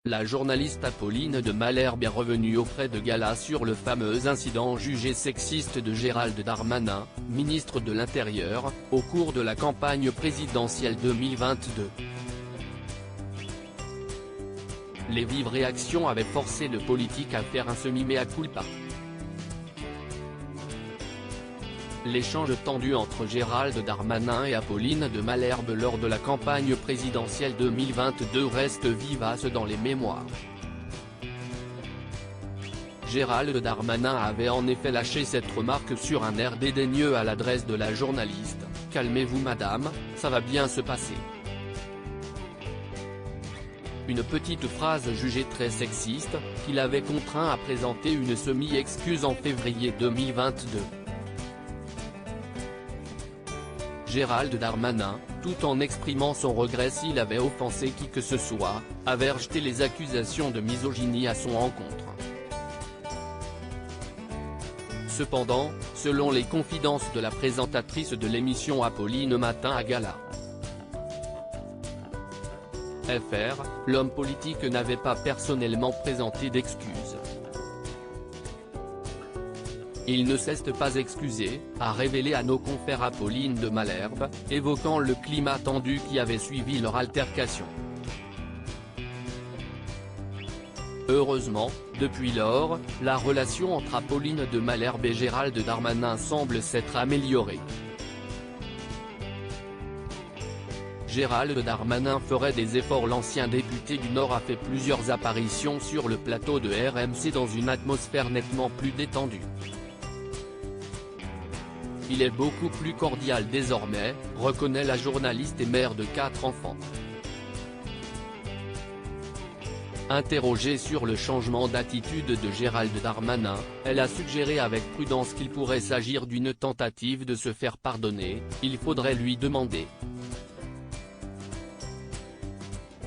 La journaliste Apolline de Malherbe est revenue auprès de Gala sur le fameux incident jugé sexiste de Gérald Darmanin, ministre de l'Intérieur, au cours de la campagne présidentielle 2022. Les vives réactions avaient forcé le politique à faire un semi-mea culpa. L'échange tendu entre Gérald Darmanin et Apolline de Malherbe lors de la campagne présidentielle 2022 reste vivace dans les mémoires. Gérald Darmanin avait en effet lâché cette remarque sur un air dédaigneux à l'adresse de la journaliste: « Calmez-vous madame, ça va bien se passer ». Une petite phrase jugée très sexiste, qui l'avait contraint à présenter une semi-excuse en février 2022. Gérald Darmanin, tout en exprimant son regret s'il avait offensé qui que ce soit, avait rejeté les accusations de misogynie à son encontre. Cependant, selon les confidences de la présentatrice de l'émission Apolline Matin à Gala FR, l'homme politique n'avait pas personnellement présenté d'excuses. Il ne s'est pas excusé, a révélé à nos confrères Apolline de Malherbe, évoquant le climat tendu qui avait suivi leur altercation. Heureusement, depuis lors, la relation entre Apolline de Malherbe et Gérald Darmanin semble s'être améliorée. Gérald Darmanin ferait des efforts. L'ancien député du Nord a fait plusieurs apparitions sur le plateau de RMC dans une atmosphère nettement plus détendue. Il est beaucoup plus cordial désormais, reconnaît la journaliste et mère de 4 enfants. Interrogée sur le changement d'attitude de Gérald Darmanin, elle a suggéré avec prudence qu'il pourrait s'agir d'une tentative de se faire pardonner, il faudrait lui demander.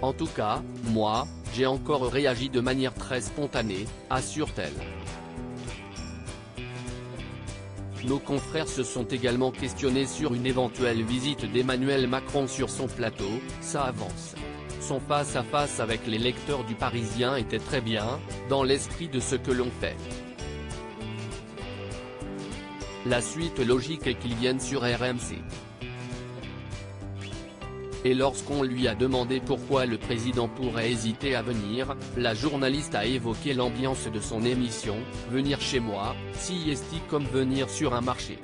En tout cas, moi, j'ai encore réagi de manière très spontanée, assure-t-elle. Nos confrères se sont également questionnés sur une éventuelle visite d'Emmanuel Macron sur son plateau. Ça avance. Son face-à-face avec les lecteurs du Parisien était très bien, dans l'esprit de ce que l'on fait. La suite logique est qu'il vienne sur RMC. Et lorsqu'on lui a demandé pourquoi le président pourrait hésiter à venir, la journaliste a évoqué l'ambiance de son émission: « Venir chez moi, si est comme venir sur un marché ».